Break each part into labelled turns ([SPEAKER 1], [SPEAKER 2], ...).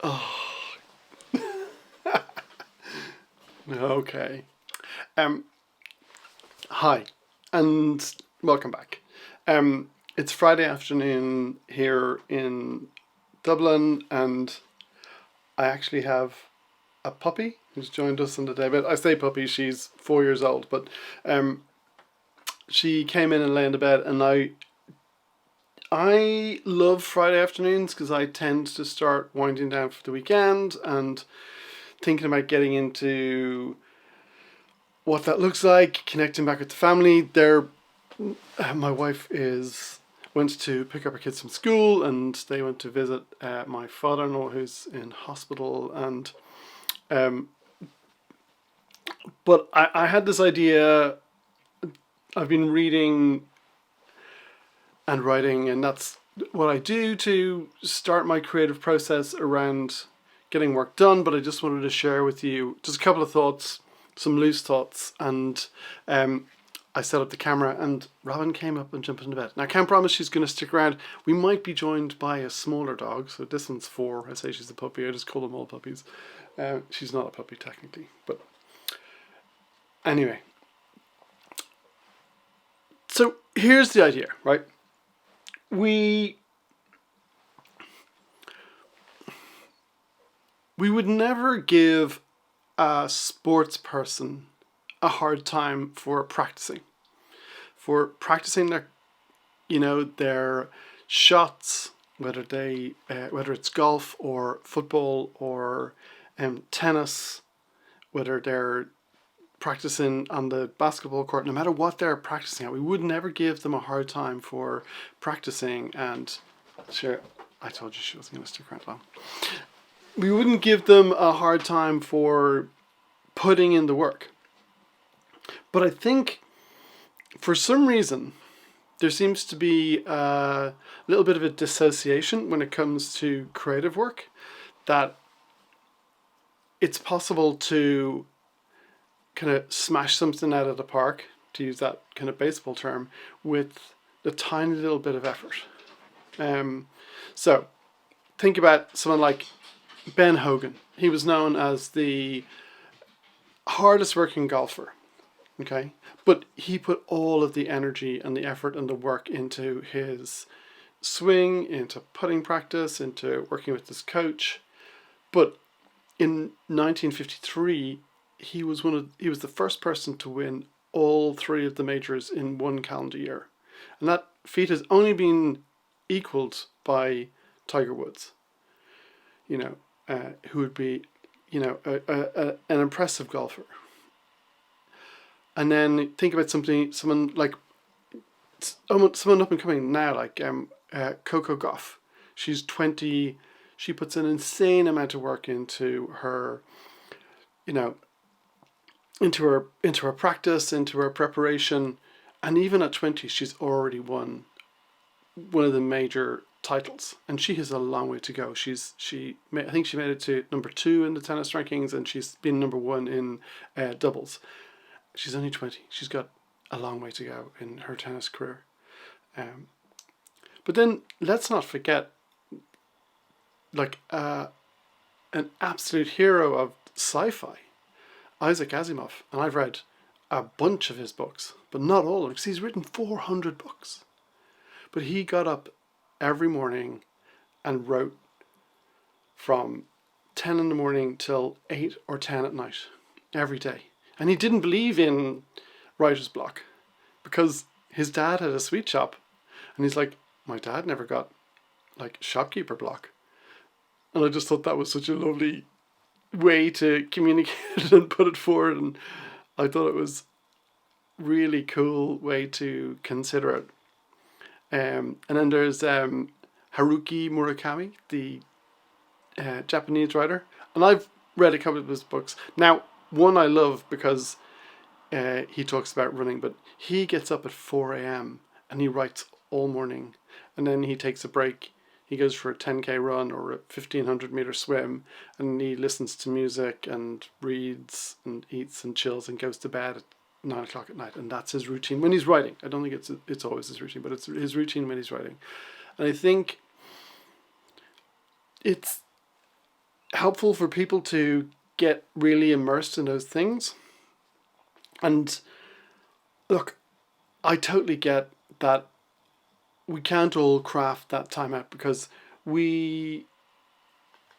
[SPEAKER 1] Oh, okay. Um, Hi, and welcome back. It's Friday afternoon here in Dublin, and I actually have a puppy who's joined us on the day. But I say puppy; she's 4 years old. But um, she came in and lay in the bed, and I love Friday afternoons because I tend to start winding down for the weekend and thinking about getting into what that looks like, connecting back with the family. My wife is went to pick up her kids from school, and they went to visit my father-in-law who's in hospital. And um, but I had this idea. I've been reading and writing, and that's what I do to start my creative process around getting work done. But I just wanted to share with you just a couple of thoughts, some loose thoughts, and I set up the camera, and Robin came up and jumped into bed. Now, I can't promise she's going to stick around. We might be joined by a smaller dog. So this one's 4. I say she's a puppy. I just call them all puppies. She's not a puppy technically, but anyway. So here's the idea, right? We would never give a sports person a hard time for practicing their shots, whether it's golf or football or tennis, whether they're practicing on the basketball court. No matter what they're practicing at, we would never give them a hard time for practicing. And sure, I told you she wasn't going to stick around long. We wouldn't give them a hard time for putting in the work. But I think for some reason there seems to be a little bit of a dissociation when it comes to creative work, that it's possible to kind of smash something out of the park, to use that kind of baseball term, with a tiny little bit of effort. So think about someone like Ben Hogan. He was known as the hardest working golfer. Okay, but he put all of the energy and the effort and the work into his swing, into putting practice, into working with his coach. But in 1953, he was the first person to win all 3 of the majors in one calendar year, and that feat has only been equaled by Tiger Woods. Who would be, an impressive golfer. And then think about someone up and coming now, like Coco Gauff. She's 20. She puts an insane amount of work into her, into her practice, into her preparation, and even at 20, she's already won one of the major titles, and she has a long way to go. I think she made it to number 2 in the tennis rankings, and she's been number 1 in doubles. She's only 20. She's got a long way to go in her tennis career. But then let's not forget, an absolute hero of sci-fi, Isaac Asimov. And I've read a bunch of his books, but not all of them, because he's written 400 books. But he got up every morning and wrote from 10 in the morning till 8 or 10 at night, every day. And he didn't believe in writer's block, because his dad had a sweet shop, and he's like, my dad never got shopkeeper block. And I just thought that was such a lovely way to communicate it and put it forward, and I thought it was really cool way to consider it. And then there's Haruki Murakami, the Japanese writer, and I've read a couple of his books. Now, one I love because he talks about running, but he gets up at 4 a.m. and he writes all morning, and then he takes a break. He goes for a 10k run or a 1500 meter swim, and he listens to music and reads and eats and chills and goes to bed at 9 o'clock at night. And that's his routine when he's writing. I don't think it's always his routine, but it's his routine when he's writing. And I think it's helpful for people to get really immersed in those things. And look, I totally get that we can't all craft that time out, because we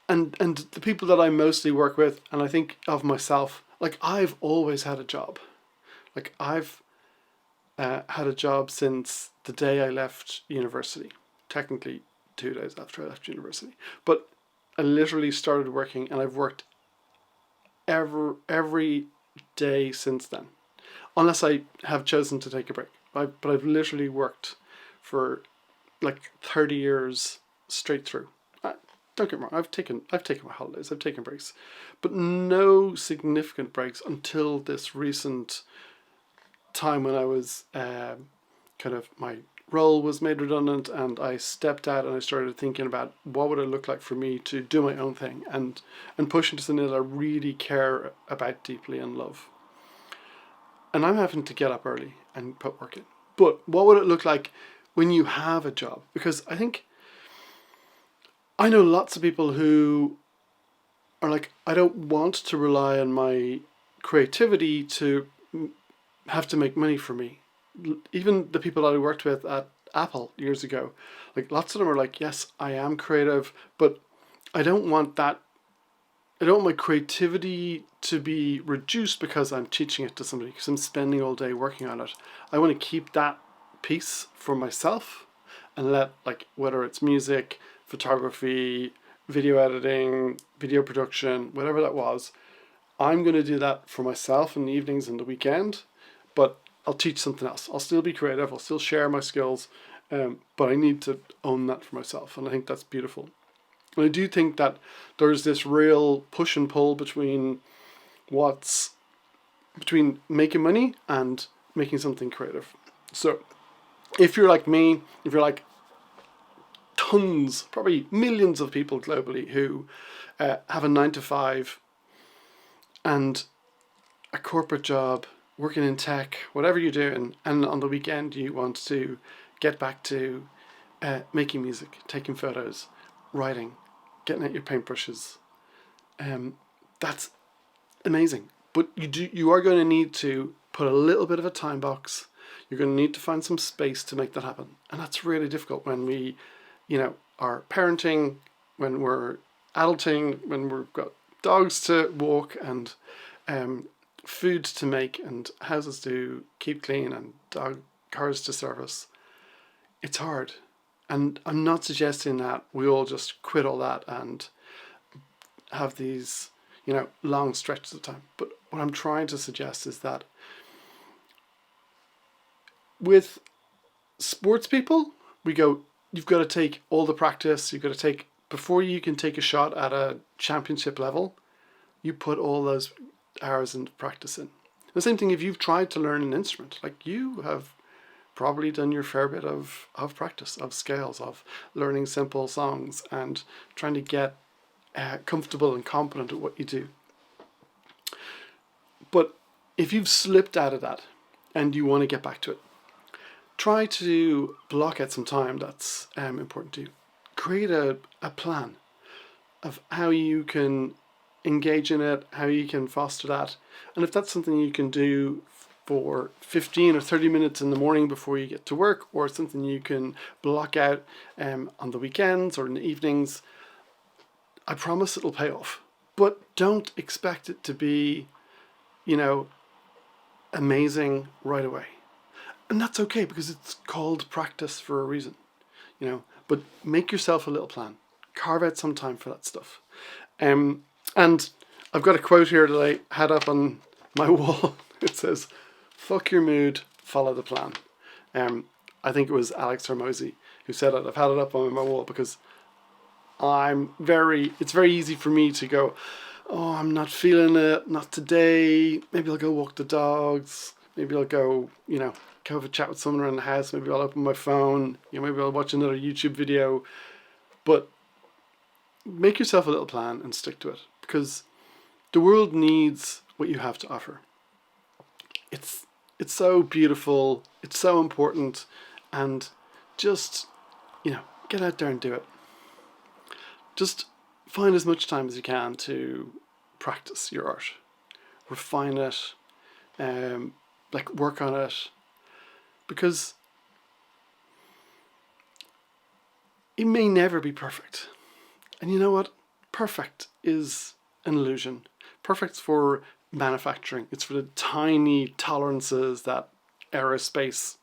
[SPEAKER 1] and the people that I mostly work with, and I think of myself, like I've always had a job. Like I've had a job since the day I left university. Technically 2 days after I left university. But I literally started working, and I've worked every day since then. Unless I have chosen to take a break. But I've literally worked for like 30 years straight through. Don't get me wrong, I've taken my holidays, I've taken breaks, but no significant breaks until this recent time when I was kind of, my role was made redundant, and I stepped out and I started thinking about what would it look like for me to do my own thing and push into something that I really care about deeply and love. And I'm having to get up early and put work in. But what would it look like when you have a job? Because I know lots of people who are like, I don't want to rely on my creativity to have to make money for me. Even the people that I worked with at Apple years ago, like lots of them are like, yes, I am creative, but I don't want that. I don't want my creativity to be reduced because I'm teaching it to somebody, because I'm spending all day working on it. I want to keep that piece for myself and let, like, whether it's music, photography, video editing, video production, whatever that was, I'm going to do that for myself in the evenings and the weekend, but I'll teach something else. I'll still be creative, I'll still share my skills, but I need to own that for myself, and I think that's beautiful. And I do think that there's this real push and pull between making money and making something creative. So if you're like me, if you're like tons, probably millions of people globally who have a 9 to 5 and a corporate job, working in tech, whatever you're doing, and on the weekend you want to get back to making music, taking photos, writing, getting out your paintbrushes, that's amazing. But you are going to need to put a little bit of a time box. You're going to need to find some space to make that happen, and that's really difficult when we, are parenting, when we're adulting, when we've got dogs to walk and food to make and houses to keep clean and cars to service. It's hard. And I'm not suggesting that we all just quit all that and have these, long stretches of time. But what I'm trying to suggest is that with sports people, we go, you've got to take all the practice, before you can take a shot at a championship level, you put all those hours into practice in. The same thing if you've tried to learn an instrument, like you have probably done your fair bit of practice, of scales, of learning simple songs and trying to get comfortable and competent at what you do. But if you've slipped out of that and you want to get back to it, try to block out some time that's important to you. Create a plan of how you can engage in it, how you can foster that. And if that's something you can do for 15 or 30 minutes in the morning before you get to work, or something you can block out on the weekends or in the evenings, I promise it'll pay off. But don't expect it to be, amazing right away. And that's okay, because it's called practice for a reason, but make yourself a little plan. Carve out some time for that stuff. And I've got a quote here that I had up on my wall. It says, "Fuck your mood, follow the plan." I think it was Alex Hormozy who said it. I've had it up on my wall because it's very easy for me to go, oh, I'm not feeling it, not today. Maybe I'll go walk the dogs. Maybe I'll go, go have a chat with someone around the house. Maybe I'll open my phone. Maybe I'll watch another YouTube video. But make yourself a little plan and stick to it, because the world needs what you have to offer. It's so beautiful. It's so important. And just, get out there and do it. Just find as much time as you can to practice your art, refine it, like work on it, because it may never be perfect. And you know what? Perfect is an illusion. Perfect's for manufacturing. It's for the tiny tolerances that aerospace,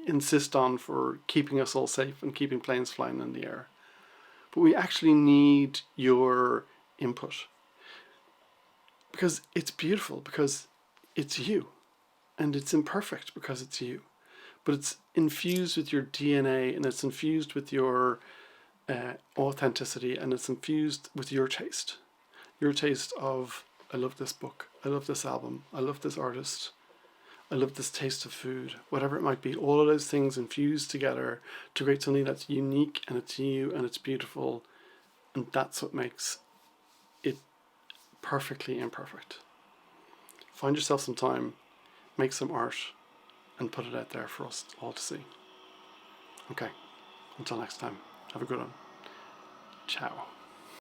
[SPEAKER 1] insist on for keeping us all safe and keeping planes flying in the air. But we actually need your input, because it's beautiful, because it's you, and it's imperfect because it's you. But it's infused with your DNA, and it's infused with your authenticity, and it's infused with your taste. Your taste of, I love this book, I love this album, I love this artist, I love this taste of food, whatever it might be. All of those things infused together to create something that's unique, and it's you, and it's beautiful, and that's what makes it perfectly imperfect. Find yourself some time, make some art, and put it out there for us all to see. Okay, until next time, have a good one. Ciao.